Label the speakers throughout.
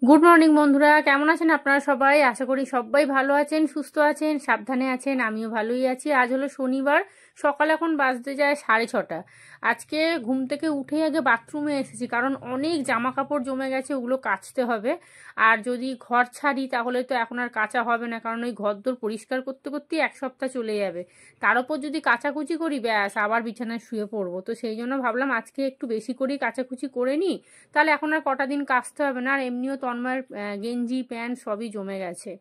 Speaker 1: Good morning বন্ধুরা, কেমন আছেন আপনারা সবাই? আশা করি সবাই ভালো আছেন, সুস্থ আছেন, সাবধানে আছেন। আমিও ভালোই আছি। আজ হলো শনিবার, সকাল এখন বাজতে যায় 6:30। আজকে ঘুম থেকে উঠেই আগে বাথরুমে এসেছি, কারণ অনেক জামা কাপড় জমে গেছে, ওগুলো কাচতে হবে। আর যদি ঘর ছাড়ি তাহলে তো এখন আর কাচা হবে না, কারণ ওই ঘরদোর পরিষ্কার করতে করতেই এক সপ্তাহ চলে যাবে। তার উপর যদি কাচাকুচি করি, ব্যাস আবার বিছানায় শুয়ে পড়বো। তো সেই জন্য ভাবলাম আজকে একটু বেশি করেই কাচাকুচি করে নিই, তাহলে এখন আর কটা দিন কাচতে হবে না। আর এমনিও তন্ময়ের গেঞ্জি প্যান্ট সবই জমে গেছে।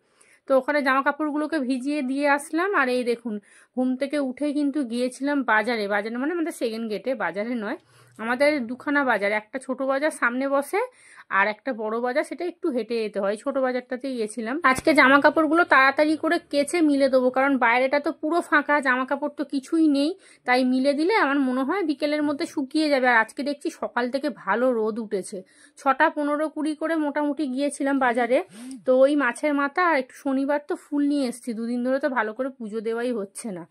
Speaker 1: তো ওখানে জামা কাপড়গুলোকে ভিজিয়ে দিয়ে আসলাম। আর এই দেখুন, ঘুম থেকে উঠে কিন্তু গিয়েছিলাম বাজারে। বাজারে মানে আমাদের সেকেন্ড গেটে, বাজারে নয়, আমাদের দুখানা বাজার। একটা ছোট বাজার সামনে বসে, আর একটা বড় বাজার, সেটা একটু হেঁটে যেতে হয়। ছোট বাজারটাতে গিয়েছিলাম। আজকে জামা কাপড়গুলো তাড়াতাড়ি করে কেচে মিলে দেবো, কারণ বাইরেটা তো পুরো ফাঁকা, জামা কাপড় তো কিছুই নেই। তাই মিলে দিলে আমার মনে হয় বিকেলের মধ্যে শুকিয়ে যাবে। আর আজকে দেখছি সকাল থেকে ভালো রোদ উঠেছে। 6টা 15-20 করে মোটামুটি গিয়েছিলাম বাজারে। তো ওই মাছের মাথা আর একটু, শনিবার তো ফুল নিয়ে এসেছি। দুদিন ধরে তো ভালো করে পুজো দেওয়াই হচ্ছে না।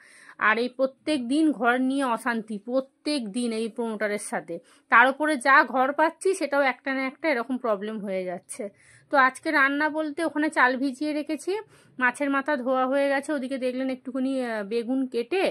Speaker 1: আর এই প্রত্যেক দিন ঘর নিয়ে অশান্তি, প্রত্যেক দিন এই প্রমোটারের সাথে। তার উপরে যা ঘর পাচ্ছি সেটাও একটা না একটা এরকম প্রবলেম হয়ে যাচ্ছে। তো আজকে রান্না বলতে ওখানে চাল ভিজিয়ে রেখেছি, মাছের মাথা ধোয়া হয়ে গেছে। ওদিকে দেখলেন একটুখানি বেগুন কেটে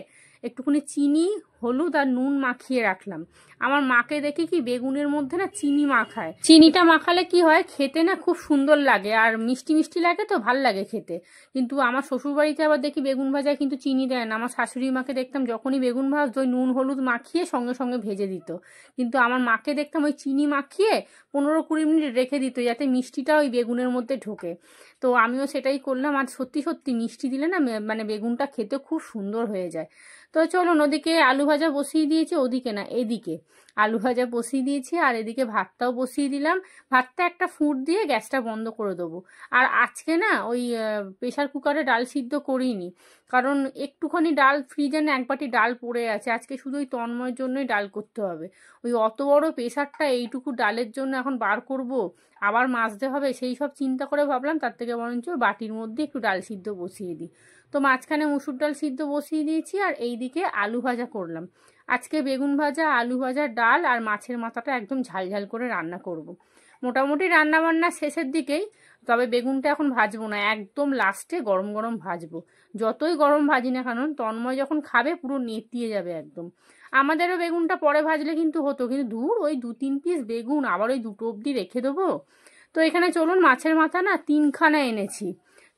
Speaker 1: একটুখানি চিনি, হলুদ আর নুন মাখিয়ে রাখলাম। আমার মাকে দেখি কি বেগুনের মধ্যে না চিনি মাখায়। চিনিটা মাখালে কি হয়, খেতে না খুব সুন্দর লাগে, আর মিষ্টি মিষ্টি লাগে, তো ভাল লাগে খেতে। কিন্তু আমার শ্বশুরবাড়িতে আবার দেখি বেগুন ভাজায় কিন্তু চিনি দেয় না। আমার শাশুড়ি মাকে দেখতাম যখনই বেগুন ভাজতো ওই নুন হলুদ মাখিয়ে সঙ্গে সঙ্গে ভেজে দিত। কিন্তু আমার মাকে দেখতাম ওই চিনি মাখিয়ে 15-20 মিনিট রেখে দিত, যাতে মিষ্টিটা ওই বেগুনের মধ্যে ঢোকে। তো আমিও সেটাই করলাম। আর সত্যি সত্যি মিষ্টি দিলে না মানে বেগুনটা খেতে খুব সুন্দর হয়ে যায়। তো চলুন, ওদিকে আলু ভাজা বসিয়ে দিয়েছি, ওদিকে না এদিকে আলু ভাজা বসিয়ে দিয়েছি, আর এদিকে ভাতটাও বসিয়ে দিলাম। ভাতটা একটা ফুট দিয়ে গ্যাসটা বন্ধ করে দেবো। আর আজকে না ওই প্রেশার কুকারে ডাল সিদ্ধ করিনি, কারণ একটুখানি ডাল ফ্রিজে না, এক বাটি ডাল পড়ে আছে। আজকে শুধু ওই তন্ময়ের জন্যই ডাল করতে হবে। ওই অত বড় প্রেশারটা এইটুকু ডালের জন্য এখন বার করব, আবার মাজতে হবে, সেই সব চিন্তা করে ভাবলাম তার থেকে বরঞ্চ বাটির মধ্যে একটু ডাল সিদ্ধ বসিয়ে দিই। তো মাঝখানে মুসুর ডাল সিদ্ধ বসিয়ে দিয়েছি, আর এইদিকে আলু ভাজা করলাম। আজকে বেগুন ভাজা, আলু ভাজা, ডাল আর মাছের মাথাটা একদম ঝালঝাল করে রান্না করব। মোটামুটি রান্না বান্না শেষের দিকেই, তবে বেগুনটা এখন ভাজবো না, একদম লাস্টে গরম গরম ভাজবো। যতই গরম ভাজি না কারণ তন্ময় যখন খাবে পুরো নেতিয়ে যাবে একদম। আমাদেরও বেগুনটা পরে ভাজলে কিন্তু হতো, কিন্তু দূর, ওই 2-3 পিস বেগুন আবার ওই দুটো অবধি রেখে দেবো। তো এখানে চলুন, মাছের মাথা না 3খানা এনেছি,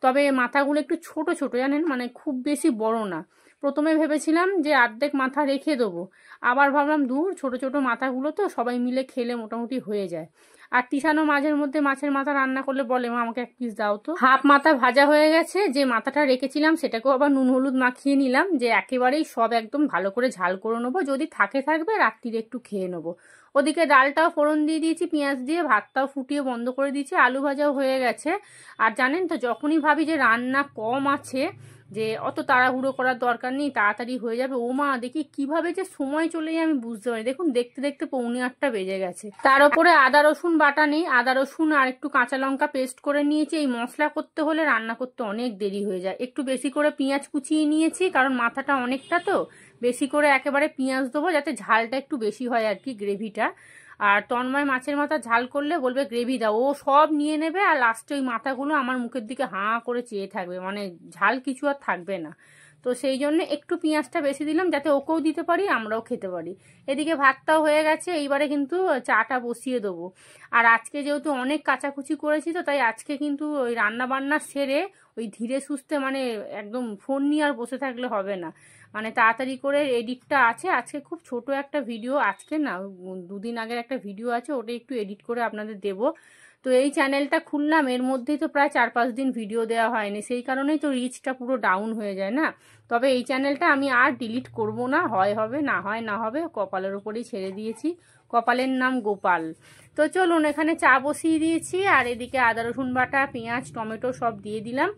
Speaker 1: তবে মাথাগুলো একটু ছোট ছোট জানেন, মানে খুব বেশি বড় না। প্রথমে ভেবেছিলাম যে অর্ধেক মাথা রেখে দেবো, আবার ভাবলাম দূর, ছোট ছোট মাথাগুলো তো সবাই মিলে খেলে মোটামুটি হয়ে যায়। আর তিশানো মাঝের মধ্যে মাছের মাথা রান্না করলে বলে, মা আমাকে 1 পিস দাও তো। হাফ মাথা ভাজা হয়ে গেছে, যে মাথাটা রেখেছিলাম সেটাকেও আবার নুন হলুদ মাখিয়ে নিলাম, যে একেবারেই সব একদম ভালো করে ঝাল করে নেবো, যদি থাকবে রাত্রিরে একটু খেয়ে নেবো। ওদিকে ডালটাও ফোড়ন দিয়ে দিয়েছি পেঁয়াজ দিয়ে, ভাতটাও ফুটিয়ে বন্ধ করে দিয়েছি, আলু ভাজাও হয়ে গেছে। আর জানেন তো, যখনই ভাবি যে রান্না কম আছে, যে অত তাড়াহুড়ো করার দরকার নেই, তাড়াতাড়ি হয়ে যাবে, ও মা দেখি কিভাবে যে সময় চলে যায় আমি বুঝতে পারি। দেখুন দেখতে দেখতে 7:45 বেজে গেছে। তার উপরে আদা রসুন বাটা নেই, আদা রসুন আর একটু কাঁচা লঙ্কা পেস্ট করে নিয়েছি। এই মশলা করতে হলে রান্না করতে অনেক দেরি হয়ে যায়। একটু বেশি করে পেঁয়াজ কুচিয়ে নিয়েছি, কারণ মাথাটা অনেকটা তো, বেশি করে একেবারে পেঁয়াজ দেবো, যাতে ঝালটা একটু বেশি হয় আর কি, গ্রেভিটা। আর তন্ময় মাছের মাথা ঝাল করলে বলবে গ্রেভি দাও, ও সব নিয়ে নেবে, আর লাস্টে ওই মাথাগুলো আমার মুখের দিকে হাঁ করে চেয়ে থাকবে, মানে ঝাল কিছু আর থাকবে না। তো সেই জন্য একটু পেঁয়াজটা বেশি দিলাম, যাতে ওকেও দিতে পারি আমরাও খেতে পারি। এদিকে ভাতটাও হয়ে গেছে, এইবারে কিন্তু চাটা বসিয়ে দেবো। আর আজকে যেহেতু অনেক কাচাকুচি করেছি, তো তাই আজকে কিন্তু ওই রান্না বান্না সেরে ওই ধীরে সুস্থে, মানে একদম ফোন নিয়ে আর বসে থাকলে হবে না, মানে তাড়াতাড়ি করে এডিটটা আছে। আজকে খুব ছোট একটা ভিডিও, আজকে না 2 দিন আগের একটা ভিডিও আছে, ওটা একটু এডিট করে আপনাদের দেব। তো এই চ্যানেলটা খুললাম, এর মধ্যেই তো প্রায় 4-5 দিন ভিডিও দেওয়া হয়নি, সেই কারণেই তো রিচটা পুরো ডাউন হয়ে যায় না। তবে এই চ্যানেলটা আমি আর ডিলিট করব না, হয় হবে, না হয় না হবে, কপালের উপরেই ছেড়ে দিয়েছি। কপালের নাম গোপাল। তো চলুন, এখানে চা বসিয়ে দিয়েছি, আর এদিকে আদা রসুন বাটা, পেঁয়াজ, টমেটো সব দিয়ে দিলাম।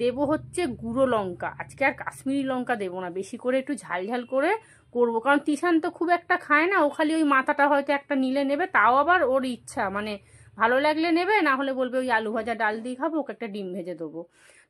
Speaker 1: দেবো হচ্ছে গুঁড়ো লঙ্কা, আজকে আর কাশ্মীরি লঙ্কা দেবো না, বেশি করে একটু ঝাল ঝাল করে করবো, কারণ তিশান তো খুব একটা খায় না, ও খালি ওই মাথাটা হয়তো একটা নিলে নেবে, তাও আবার ওর ইচ্ছা, মানে ভালো লাগলে নেবে, না হলে বলবে ওই আলু ভাজা ডাল দিয়ে খাবো, ওকে একটা ডিম ভেজে দেবো।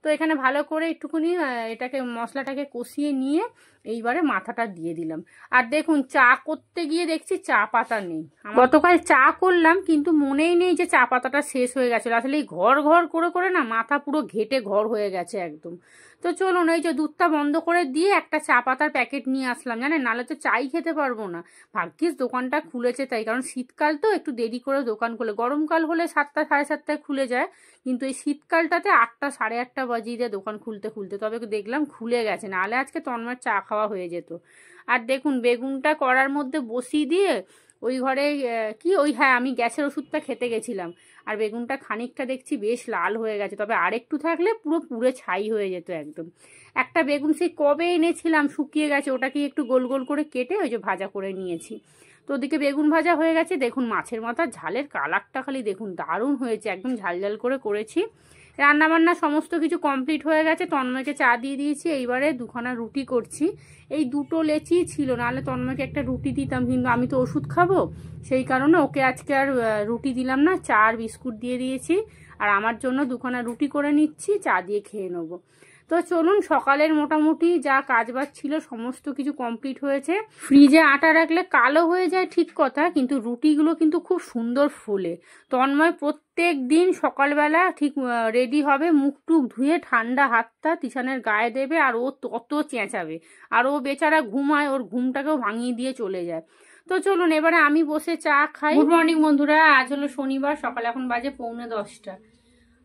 Speaker 1: তো এখানে ভালো করে একটুখানি এটাকে, মশলাটাকে কষিয়ে নিয়ে এইবারে মাথাটা দিয়ে দিলাম। আর দেখুন চা করতে গিয়ে দেখছি চা পাতা নেই। গতকাল চা করলাম কিন্তু মনেই নেই যে চা পাতাটা শেষ হয়ে গেছিলো। আসলে এই ঘর ঘর করে করে না মাথা পুরো ঘেটে ঘর হয়ে গেছে একদম। তো চলুন এই যে দুধটা বন্ধ করে দিয়ে একটা চা পাতার প্যাকেট নিয়ে আসলাম, জানেন, নাহলে তো চাই খেতে পারবো না। ভাগ্যিস দোকানটা খুলেছে তাই, কারণ শীতকাল তো একটু দেরি করে দোকান খুলে, গরমকাল হলে 7টা সাড়ে 7টায় খুলে যায়, কিন্তু এই শীতকালটাতে 8টা সাড়ে 8টা বাজিয়ে দেয় দোকান খুলতে খুলতে। তবে দেখলাম খুলে গেছে, নাহলে আজকে তন্ময়ের চা খাওয়া হয়ে যেত। আর দেখুন বেগুনটা কড়ার মধ্যে বসিয়ে দিয়ে ওই ঘরে হ্যাঁ আমি গ্যাসের ওষুধটা খেতে গেছিলাম, আর বেগুনটা খানিকটা দেখছি বেশ লাল হয়ে গেছে, তবে আরেকটু থাকলে পুরো পুড়ে ছাই হয়ে যেত একদম। একটা বেগুন সেই কবে এনেছিলাম শুকিয়ে গেছে, ওটাকে একটু গোল গোল করে কেটে ওই যে ভাজা করে নিয়েছি। তো ওদিকে বেগুন ভাজা হয়ে গেছে। দেখুন মাছের মাথার ঝালের কালারটা খালি দেখুন, দারুণ হয়েছে, একদম ঝাল ঝাল করে করেছি। রান্নাবান্না সমস্ত কিছু কমপ্লিট হয়ে গেছে, তন্ময়কে চা দিয়ে দিয়েছি। এইবারে দুখানা রুটি করছি। এই দুটো লেচি ছিল, নাহলে তন্ময়কে একটা রুটি দিতাম, কিন্তু আমি তো ওষুধ খাবো, সেই কারণে ওকে আজকে আর রুটি দিলাম না, চা আর বিস্কুট দিয়ে দিয়েছি। আর আমার জন্য দুখানা রুটি করে নিচ্ছি, চা দিয়ে খেয়ে নেবো। তো চলুন, সকালের মোটামুটি যা কাজবাজ ছিল সমস্ত কিছু কমপ্লিট হয়েছে। ফ্রিজে আটা রাখলে কালো হয়ে যায় ঠিক কথা, কিন্তু রুটিগুলো কিন্তু খুব সুন্দর ফুলে। তন্ময় প্রত্যেক দিন সকালবেলা ঠিক রেডি হবে, মুখ টুক ধুয়ে ঠান্ডা হাতটা তিশানের গায়ে দেবে, আর ও তত চেঁচাবে। আর ও বেচারা ঘুমায়, ওর ঘুমটাকেও ভাঙিয়ে দিয়ে চলে যায়। তো চলুন এবারে আমি বসে চা খাই। গুড মর্নিং বন্ধুরা, আজ হলো শনিবার, সকাল এখন বাজে 9:45।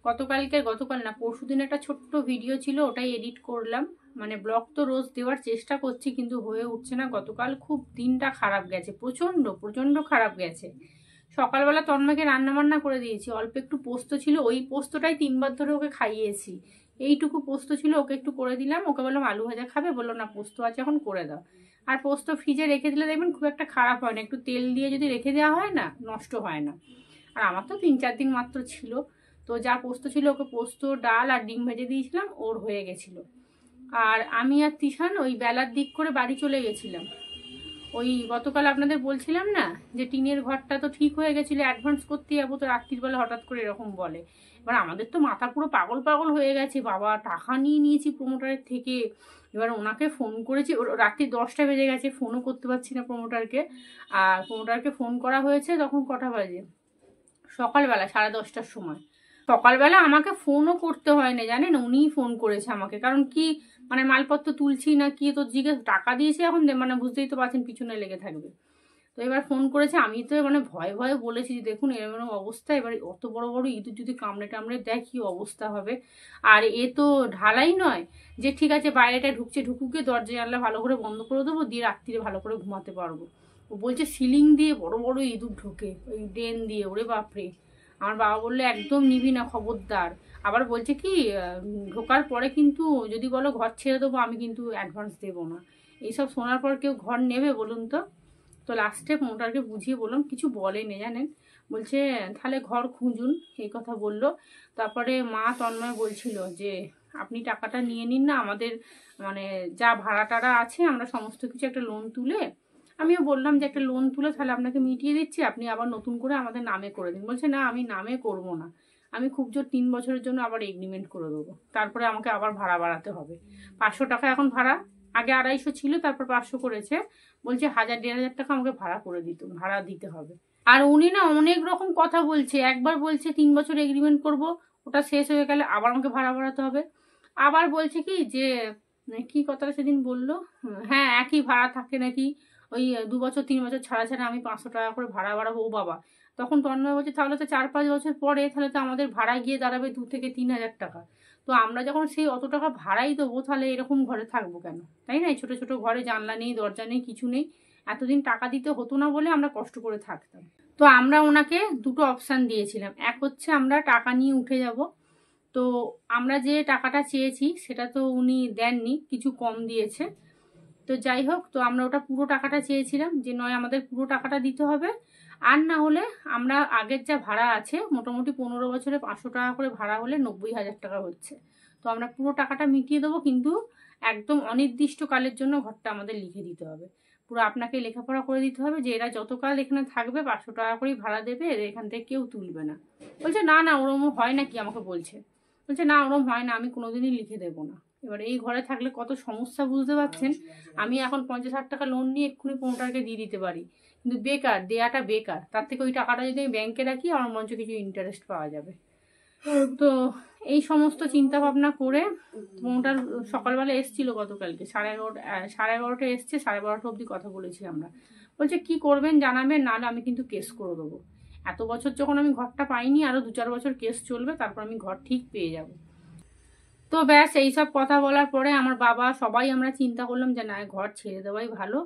Speaker 1: গতকাল না পরশুদিন একটা ছোট্ট ভিডিও ছিল, ওটাই এডিট করলাম। মানে ব্লগ তো রোজ দেওয়ার চেষ্টা করছি কিন্তু হয়ে উঠছে না। গতকাল খুব দিনটা খারাপ গেছে, প্রচন্ড খারাপ গেছে। সকালবেলা তন্ময়কে রান্না করে দিয়েছি, অল্প একটু পোস্ত ছিল, ওই পোস্তটাই 3বার ধরে ওকে খাইয়েছি। এইটুকু পোস্ত ছিল, ওকে একটু করে দিলাম। ওকে বললাম আলু ভাজা খাবে, বললো না পোস্ত আছে এখন করে দাও। আর পোস্ত ফ্রিজে রেখে দিলে দেখবেন খুব একটা খারাপ হয় না, একটু তেল দিয়ে যদি রেখে দেওয়া হয় না নষ্ট হয় না। আর আমার তো 3-4 দিন মাত্র ছিল, তো যা পোস্ত ছিল ওকে পোস্ত ডাল আর ডিম ভেজে দিয়েছিলাম, ওর হয়ে গেছিলো। আর আমি আর তিশান ওই বেলার দিক করে বাড়ি চলে গেছিলাম। ওই গতকাল আপনাদের বলছিলাম না যে টিনের ঘরটা তো ঠিক হয়ে গেছিলো, অ্যাডভান্স করতে যাবো, তো রাত্রির বেলা হঠাৎ করে এরকম বলে। এবার আমাদের তো মাথা পুরো পাগল হয়ে গেছে, বাবা টাকা নিয়ে নিয়েছি প্রমোটারের থেকে। এবার ওনাকে ফোন করেছি, রাত্রি 10টা বেজে গেছে, ফোনও করতে পারছি না প্রমোটারকে। আর প্রমোটারকে ফোন করা হয়েছে তখন কটা বাজে, সকালবেলা 10:30টার সময়। সকালবেলা আমাকে ফোনও করতে হয় না জানেন, উনিই ফোন করেছে আমাকে। কারণ কি মানে মালপত্র তুলছি না কি, তো জিজ্ঞেস টাকা দিয়েছি এখন, মানে বুঝতেই তো পারছেন পিছনে লেগে থাকবে। তো এবার ফোন করেছে, আমি তো মানে ভয়ে বলেছি যে দেখুন এরকম অবস্থা, এবার অত বড় বড় ইঁদুর যদি কামড়ে দেয় কি অবস্থা হবে। আর এ তো ঢালাই নয় যে ঠিক আছে বাইরেটা ঢুকুকে দরজা জানলা ভালো করে বন্ধ করে দেবো, দিয়ে রাত্রিরে ভালো করে ঘুমাতে পারবো। ও বলছে সিলিং দিয়ে বড় বড় ইঁদুর ঢোকে, ওই ড্রেন দিয়ে, ওরে বাপরে। আমার বাবা বললো একদম নিবি না, খবরদার। আবার বলছে কি ঢোকার পরে কিন্তু যদি বলো ঘর ছেড়ে দেবো, আমি কিন্তু অ্যাডভান্স দেবো না। এইসব শোনার পর কেউ ঘর নেবে বলুন তো? তো লাস্টে মোটারকে বুঝিয়ে বললাম, কিছু বলেনি জানেন, বলছে তাহলে ঘর খুঁজুন, এই কথা বললো। তারপরে মা তন্ময় বলছিল যে আপনি টাকাটা নিয়ে নিন না, আমাদের মানে যা ভাড়া টাড়া আছে আমরা সমস্ত কিছু একটা লোন তুলে, আমিও বললাম যে একটা লোন তুলে তাহলে আপনাকে মিটিয়ে দিচ্ছি, আপনি আবার নতুন করে আমাদের নামে করে দিন। বলছে না আমি নামে করব না, আমি খুব জোর 3 বছরের জন্য আবার এগ্রিমেন্ট করে দেবো, তারপরে আমাকে আবার ভাড়া বাড়াতে হবে। 500 টাকা এখন ভাড়া, আগে 250 ছিল, তারপর 500 করেছে। বলছে 1000-1500 টাকা আমাকে ভাড়া দিতে হবে। আর উনি না অনেক রকম কথা বলছে, একবার বলছে 3 বছর এগ্রিমেন্ট করব, ওটা শেষ হয়ে গেলে আবার আমাকে ভাড়া বাড়াতে হবে। আবার বলছে কি যে কি কথাটা সেদিন বললো, হ্যাঁ একই ভাড়া থাকে নাকি, ওই 2 বছর 3 বছর ছাড়া আমি 500 টাকা করে ভাড়া বাড়াবো। ও বাবা, তখন তন্ময় বলছে তাহলে তো 4-5 বছর পরে তাহলে তো আমাদের ভাড়া গিয়ে দাঁড়াবে 2-3 হাজার টাকা। তো আমরা যখন সেই অত টাকা ভাড়াই দেবো, তাহলে এরকম ঘরে থাকবো কেন, তাই না? ছোট ছোট ঘরে জানলা নেই, দরজা নেই, কিছু নেই। এতদিন টাকা দিতে হতো না বলে আমরা কষ্ট করে থাকতাম। তো আমরা ওনাকে দুটো অপশান দিয়েছিলাম, এক হচ্ছে আমরা টাকা নিয়ে উঠে যাব। তো আমরা যে টাকাটা চেয়েছি সেটা তো উনি দেননি, কিছু কম দিয়েছে। তো যাই হোক, তো আমরা ওটা পুরো টাকাটা চেয়েছিলাম, যে নয় আমাদের পুরো টাকাটা দিতে হবে, আর না হলে আমরা আগের যা ভাড়া আছে মোটামুটি 15 বছরে 500 টাকা করে ভাড়া হলে 90,000 টাকা হচ্ছে। তো আমরা পুরো টাকাটা মিটিয়ে দেবো, কিন্তু একদম অনির্দিষ্টকালের জন্য ঘরটা আমাদের লিখে দিতে হবে। পুরো আপনাকে লেখাপড়া করে দিতে হবে যে এরা যতকাল এখানে থাকবে 500 টাকা করেই ভাড়া দেবে, এখান থেকে কেউ তুলবে না। বলছে না ওরম হয় না কি, আমাকে বলছে না ওরম হয় না, আমি কোনোদিনই লিখে দেবো না। এবার এই ঘরে থাকলে কত সমস্যা বুঝতে পারছেন। আমি এখন 50,000 টাকা লোন নিয়ে এক্ষুনি 15 টাকাকে দিয়ে দিতে পারি, কিন্তু বেকার, দেয়াটা বেকার। তার থেকে ওই টাকাটা যদি আমি ব্যাংকে রাখি আমার মঞ্চ কিছু ইন্টারেস্ট পাওয়া যাবে। তো এই সমস্ত চিন্তা ভাবনা করে বোনটার সকালবেলা এসছিল গতকালকে 11:30 এসছে, 12:30 অবধি কথা বলেছি আমরা। বলছে কি করবেন জানাবেন, নাহলে আমি কিন্তু কেস করে দেবো। এত বছর যখন আমি ঘরটা পাইনি, আরও 2-4 বছর কেস চলবে, তারপর আমি ঘর ঠিক পেয়ে যাব। তো ব্যাস এইসব কথা বলার পরে আমার বাবা সবাই আমরা চিন্তা করলাম যে না, ঘর ছেড়ে দেওয়াই ভালো,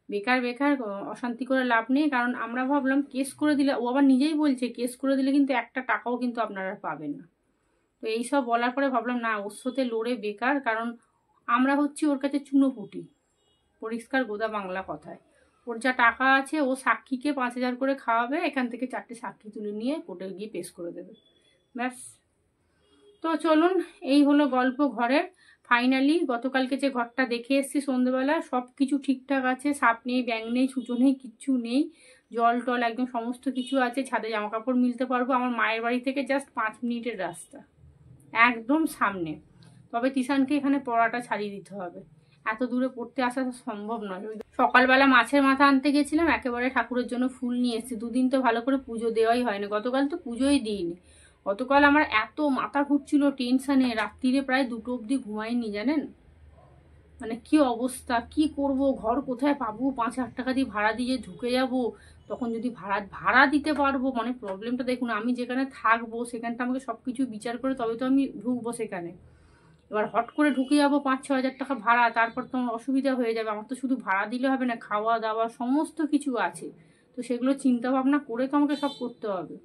Speaker 1: বেকার বেকার অশান্তি করে লাভ নেই। কারণ আমরা ভাবলাম কেস করে দিলে, ও আবার নিজেই বলছে কেস করে দিলে কিন্তু একটা টাকাও কিন্তু আপনারা পাবেন না। তো এইসব বলার পরে ভাবলাম না, ওর সাথে লড়ে বেকার। কারণ আমরা হচ্ছি ওর কাছে চুনোপুটি, পরিষ্কার গোদা বাংলা কথায়। ওর যা টাকা আছে, ও সাক্ষীকে 5,000 করে খাওয়াবে, এখান থেকে 4টে সাক্ষী তুলে নিয়ে কোর্টে গিয়ে পেশ করে দেবে, ব্যাস। তো চলুন, এই হলো গল্প ঘরের। ফাইনালি গতকালকে যে ঘরটা দেখে এসেছি সন্ধ্যেবেলা, সব কিছু ঠিকঠাক আছে, সাপ নেই, ব্যাঙ নেই, ছুঁচো নেই, কিচ্ছু নেই, জল টল একদম সমস্ত কিছু আছে, ছাদে জামা কাপড় মিলতে পারবো। আমার মায়ের বাড়ি থেকে জাস্ট 5 মিনিটের রাস্তা, একদম সামনে। তবে তিশানকে এখানে পড়াটা ছাড়িয়ে দিতে হবে, এত দূরে পড়তে আসা সম্ভব নয়। সকালবেলা মাছের মাথা আনতে গেছিলাম, একেবারে ঠাকুরের জন্য ফুল নিয়ে এসেছি। 2 দিন তো ভালো করে পুজো দেওয়াই হয়নি, গতকাল তো পুজোই দিইনি। গতকাল আমার এত মাথা ঘুরছিল টেনশানে, রাত্রিরে প্রায় 2টো অবধি ঘুমাইনি জানেন। মানে কি অবস্থা, কি করব, ঘর কোথায় পাবো, 5,000 টাকা দিয়ে ভাড়া দিয়ে ঢুকে যাব, তখন যদি ভাড়া দিতে পারবো, মানে প্রবলেমটা দেখুন, আমি যেখানে থাকবো সেখানটা আমাকে সব কিছু বিচার করে তবে তো আমি ঢুকবো সেখানে। এবার হট করে ঢুকে যাবো 5-6 হাজার টাকা ভাড়া, তারপর তো আমার অসুবিধা হয়ে যাবে। আমার তো শুধু ভাড়া দিলে হবে না, খাওয়া দাওয়া সমস্ত কিছু আছে, তো সেগুলো চিন্তা ভাবনা করে তো আমাকে সব করতে হবে।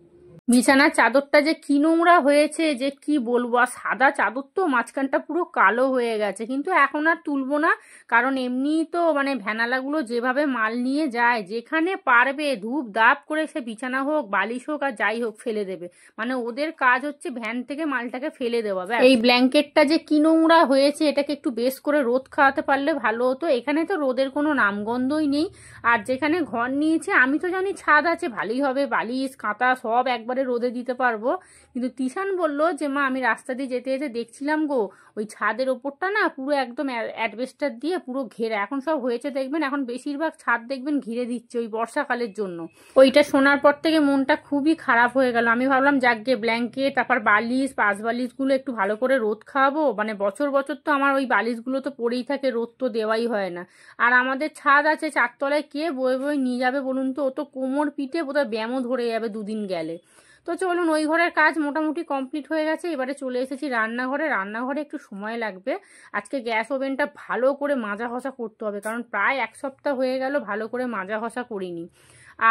Speaker 1: বিছানার চাদরটা যে কি নোংরা হয়েছে যে কি বলবো, আর সাদা চাদর তো মাঝখানটা পুরো কালো হয়ে গেছে, কিন্তু এখন আর তুলবো না। কারণ এমনি তো মানে ভ্যানালাগুলো যেভাবে মাল নিয়ে যায়, যেখানে পারবে ধূপ দাপ করে সে বিছানা হোক, বালিশ হোক, আর যাই হোক ফেলে দেবে। মানে ওদের কাজ হচ্ছে ভ্যান থেকে মালটাকে ফেলে দেওয়া। এই ব্ল্যাঙ্কেটটা যে কি নোংরা হয়েছে, এটাকে একটু বেশ করে রোদ খাওয়াতে পারলে ভালো হতো। এখানে তো রোদের কোনো নামগন্ধই নেই। আর যেখানে ঘর নিয়েছে আমি তো জানি ছাদ আছে, ভালোই হবে, বালিশ কাঁথা সব একবারে রোদে দিতে পারবো। কিন্তু তিশান বলল যে মা, আমি রাস্তা দিয়ে যেতে যেতে দেখছিলাম গো, ওই ছাদের ওপরটা না পুরো একদম অ্যাডভেস্টার দিয়ে পুরো ঘেরা। এখন সব হয়েছে দেখবেন, এখন বেশিরভাগ ছাদ দেখবেন ঘিরে দিচ্ছে ওই বর্ষাকালের জন্য। ওইটা শোনার পর থেকে মনটা খুবই খারাপ হয়ে গেল। আমি ভাবলাম যাকে ব্ল্যাঙ্কেট, তারপর বালিশ, পাঁচ বালিশগুলো একটু ভালো করে রোদ খাওয়াবো। মানে বছর বছর তো আমার ওই বালিশগুলো তো পড়েই থাকে, রোদ তো দেওয়াই হয় না। আর আমাদের ছাদ আছে 4 তলায়, কে বয়ে বয়ে নিয়ে যাবে বলুন তো? ও তো কোমর পিঠে বোধহয় ব্যায়ামও ধরে যাবে 2 দিন গেলে। তো চলুন, ওই ঘরের কাজ মোটামুটি কমপ্লিট হয়ে গেছে। এবারে চলে এসেছি রান্নাঘরে। রান্নাঘরে একটু সময় লাগবে। আজকে গ্যাস ওভেনটা ভালো করে মাজা ঘষা করতে হবে, কারণ প্রায় 1 সপ্তাহ হয়ে গেল ভালো করে মাজা ঘষা করিনি।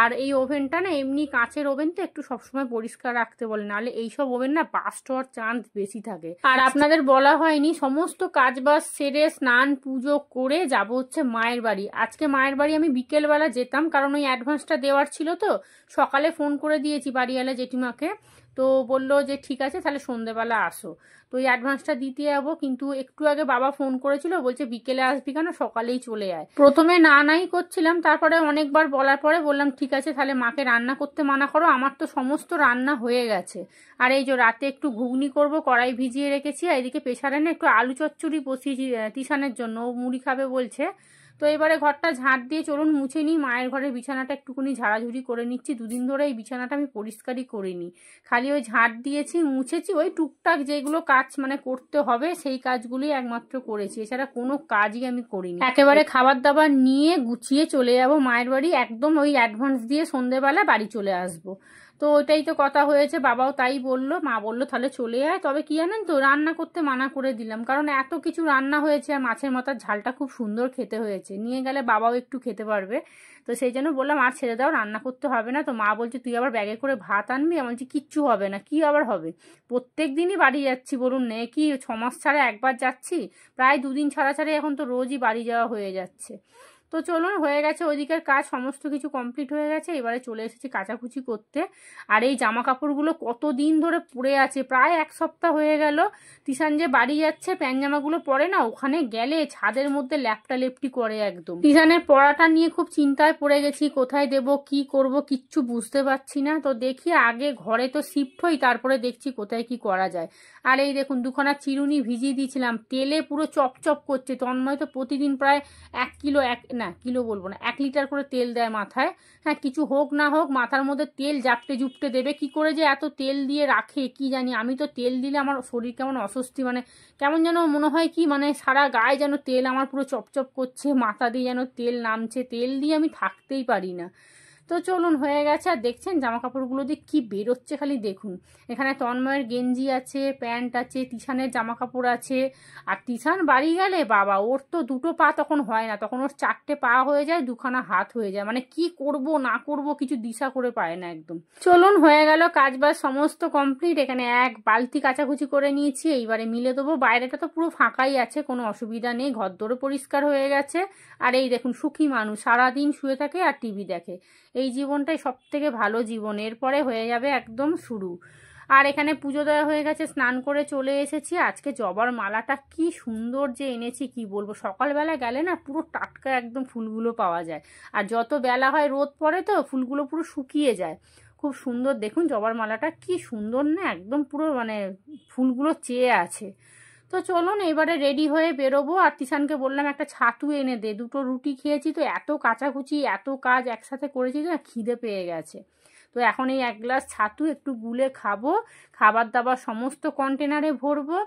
Speaker 1: আর এই ওভেনটা না এমনি কাঁচের ওভেন, তো একটু সবসময় পরিষ্কার রাখতে বলে, নাহলে এইসব ওভেন না বাস্ট হওয়ার চান্স বেশি থাকে। আর আপনাদের বলা হয়নি, সমস্ত কাজ বাজ সেরে স্নান পুজো করে যাব হচ্ছে মায়ের বাড়ি। আজকে মায়ের বাড়ি আমি বিকেলবেলা যেতাম, কারণ ওই অ্যাডভান্সটা দেওয়ার ছিল। তো সকালে ফোন করে দিয়েছি বাড়িওয়ালা জেঠিমাকে, তো বললো যে ঠিক আছে তাহলে সন্ধ্যেবেলা আসো। তো ওই অ্যাডভান্সটা দিতে যাবো, কিন্তু একটু আগে বাবা ফোন করেছিল, বলছে বিকেলে আসবি কেন, সকালেই চলে আয়। প্রথমে না নাই করছিলাম, তারপরে অনেকবার বলার পরে বললাম ঠিক আছে, তাহলে মাকে রান্না করতে মানা করো, আমার তো সমস্ত রান্না হয়ে গেছে। আর এই যে রাতে একটু ঘুগনি করব, কড়াই ভিজিয়ে রেখেছি। আর এদিকে প্রেসারে না একটু আলু চচ্চড়ি বসিয়েছি তিশানের জন্য, ও মুড়ি খাবে বলছে। তো এবারে ঘরটা ঝাঁট দিয়ে চলুন মুছে নিই। মায়ের ঘরের বিছানাটা একটুখানি ঝাড়াঝুড়ি করে নিচ্ছি। 2 দিন ধরে এই বিছানাটা আমি পরিষ্কারই করিনি, খালি ওই ঝাঁট দিয়েছি, মুছেছি, ওই টুকটাক যেগুলো কাজ মানে করতে হবে সেই কাজগুলোই একমাত্র করেছি, এছাড়া কোনো কাজই আমি করিনি। একেবারে খাবার দাবার নিয়ে গুছিয়ে চলে যাব মায়ের বাড়ি, একদম ওই অ্যাডভান্স দিয়ে সন্ধ্যেবেলা বাড়ি চলে আসবো। তো ওইটাই তো কথা হয়েছে, বাবাও তাই বললো, মা বললো তাহলে চলে আয়। তবে কি জানেন তো, রান্না করতে মানা করে দিলাম, কারণ এত কিছু রান্না হয়েছে, আর মাছের মাথার ঝালটা খুব সুন্দর খেতে হয়েছে, নিয়ে গেলে বাবাও একটু খেতে পারবে। তো সেই জন্য বললাম আর ছেড়ে দাও, রান্না করতে হবে না। তো মা বলছে তুই আবার ব্যাগে করে ভাত আনবি? আমি বলছি কিচ্ছু হবে না। কি আবার হবে, প্রত্যেক দিনই বাড়ি যাচ্ছি বলুন, নে কি 6 মাস ছাড়া একবার যাচ্ছি? প্রায় 2 দিন ছাড়া ছাড়া এখন তো রোজই বাড়ি যাওয়া হয়ে যাচ্ছে। তো চলুন, হয়ে গেছে ওইদিকের কাজ, সমস্ত কিছু কমপ্লিট হয়ে গেছে। এবারে চলে এসেছি কাচাকুচি করতে। আর এই জামা কাপড়গুলো কতদিন ধরে পরে আছে, প্রায় 1 সপ্তাহ হয়ে গেল। তিশান যে বাড়ি যাচ্ছে প্যান্ট জামাগুলো পরে না, ওখানে গেলে ছাদের মধ্যে ল্যাপটা লেপটি করে একদম। তিশানের পড়াটা নিয়ে খুব চিন্তায় পড়ে গেছি, কোথায় দেব কি করব কিচ্ছু বুঝতে পারছি না। তো দেখি আগে ঘরে তো শিফট হই, তারপরে দেখছি কোথায় কি করা যায়। আর এই দেখুন, দুখানা চিরুনি ভিজিয়ে দিয়েছিলাম, তেলে পুরো চপচপ করছে। তন্ময় তো প্রতিদিন প্রায় 1 লিটার করে তেল দেয় মাথায়। হ্যাঁ, কিছু হোক না হোক মাথার মধ্যে তেল জাপটে জুপটে দেবে। কি করে যে এত তেল দিয়ে রাখে কি জানি। আমি তো তেল দিলে আমার শরীর কেমন অস্বস্তি, মানে কেমন যেন মনে হয় কি, মানে সারা গায়ে যেন তেল আমার পুরো চপচপ করছে, মাথা দিয়ে যেন তেল নামছে। তেল দিয়ে আমি থাকতেই পারি না। তো চলুন, হয়ে গেছে। আর দেখছেন জামা কাপড়গুলো দিয়ে কি বেরোচ্ছে খালি দেখুন। এখানে তন্ময়ের গেঞ্জি আছে, প্যান্ট আছে, তিশানের জামা কাপড় আছে। আর তিশান বাড়ি গেলে বাবা, ওর তো 2টো পা তখন হয় না, তখন ওর 4টে পা হয়ে যায়, 2খানা হাত হয়ে যায়। মানে কি করব না করব কিছু দিশা করে পায় না একদম। চলুন, হয়ে গেল কাজ বাজ সমস্ত কমপ্লিট। এখানে 1 বালতি কাচাকুচি করে নিয়েছি, এইবারে মিলে দেবো। বাইরেটা তো পুরো ফাঁকাই আছে, কোনো অসুবিধা নেই, ঘরদোরও পরিষ্কার হয়ে গেছে। আর এই দেখুন, সুখী মানুষ সারাদিন শুয়ে থাকে আর টিভি দেখে। এই জীবনটাই সব থেকে ভালো জীবন, এরপরে হয়ে যাবে একদম শুরু। আর এখানে পুজো দেওয়া হয়ে গেছে, স্নান করে চলে এসেছি। আজকে জবার মালাটা কি সুন্দর যে এনেছি কি বলবো। সকালবেলা গেলে না পুরো টাটকা একদম ফুলগুলো পাওয়া যায়। আর যত বেলা হয় রোদ পড়ে তো ফুলগুলো পুরো শুকিয়ে যায়। খুব সুন্দর দেখুন, জবার মালাটা কি সুন্দর না, একদম পুরো মানে ফুলগুলো চেয়ে আছে। তো চলুন এবারে রেডি হয়ে বেরোবো। আর তিশানকে বললাম একটা ছাতু এনে দে, 2টো রুটি খেয়েছি তো, এত কাচাকুচি এত কাজ একসাথে করেছি তো খিদে পেয়ে গেছে। তো এখন এই 1 গ্লাস ছাতু একটু গুলে খাবো, খাবার দাবার সমস্ত কন্টেনারে ভরবো।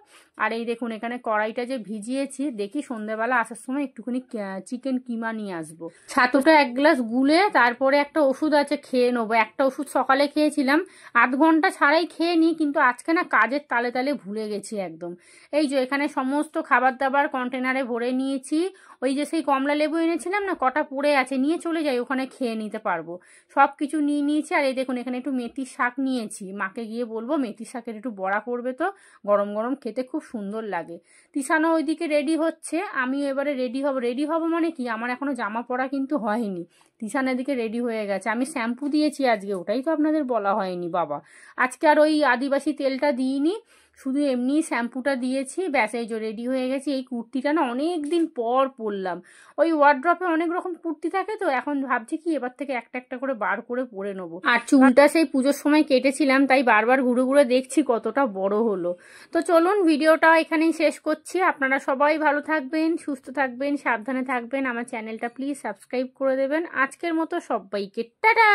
Speaker 1: আর এই দেখুন, এখানে কড়াইটা যে ভিজিয়েছি, দেখি সন্ধ্যেবেলা আসার সময় একটুখানি চিকেন কিমা নিয়ে আসবো। ছাতুটা 1 গ্লাস গুলে তারপরে একটা ওষুধ আছে খেয়ে নেবো। একটা ওষুধ সকালে খেয়েছিলাম, 8 ঘন্টা ছাড়াই খেয়ে নিই, কিন্তু আজকে না কাজের তালে তালে ভুলে গেছি একদম। এই যে এখানে সমস্ত খাবার দাবার কন্টেনারে ভরে নিয়েছি। ওই যে সেই কমলা লেবু এনেছিলাম না, কটা পড়ে আছে, নিয়ে চলে যাই, ওখানে খেয়ে নিতে পারবো। সব কিছু নিয়ে নিয়েছি। আর এই দেখুন, এখানে একটু মেথির শাক নিয়েছি, মাকে গিয়ে বলবো মেথির শাকের একটু বড়া করবে, তো গরম গরম খেতে খুব সুন্দর লাগে। তিশানও ওইদিকে রেডি হচ্ছে, আমিও এবারে রেডি হব। রেডি হব মানে কি, আমার এখনো জামা পরা কিন্তু হয়নি। তিশান এদিকে রেডি হয়ে গেছে। আমি শ্যাম্পু দিয়েছি আজকে, ওটাই তো আপনাদের বলা হয়নি বাবা। আজকে আর ওই আদিবাসী তেলটা দিইনি, শুধু এমনি শ্যাম্পুটা দিয়েছি, ব্যাস। এই যে রেডি হয়ে গেছি। এই কুর্তিটা না অনেক দিন পর পরলাম। ওই ওয়ার্ড্রপে অনেক রকম কুর্তি থাকে, তো এখন ভাবছি কি এবার থেকে একটা একটা করে বার করে পরে নেবো। আর চুলটা সেই পুজোর সময় কেটেছিলাম, তাই বারবার ঘুরে ঘুরে দেখছি কতটা বড় হলো। তো চলুন ভিডিওটা এখানেই শেষ করছি। আপনারা সবাই ভালো থাকবেন, সুস্থ থাকবেন, সাবধানে থাকবেন। আমার চ্যানেলটা প্লিজ সাবস্ক্রাইব করে দেবেন। আজকের মতো সবাইকে টাটা।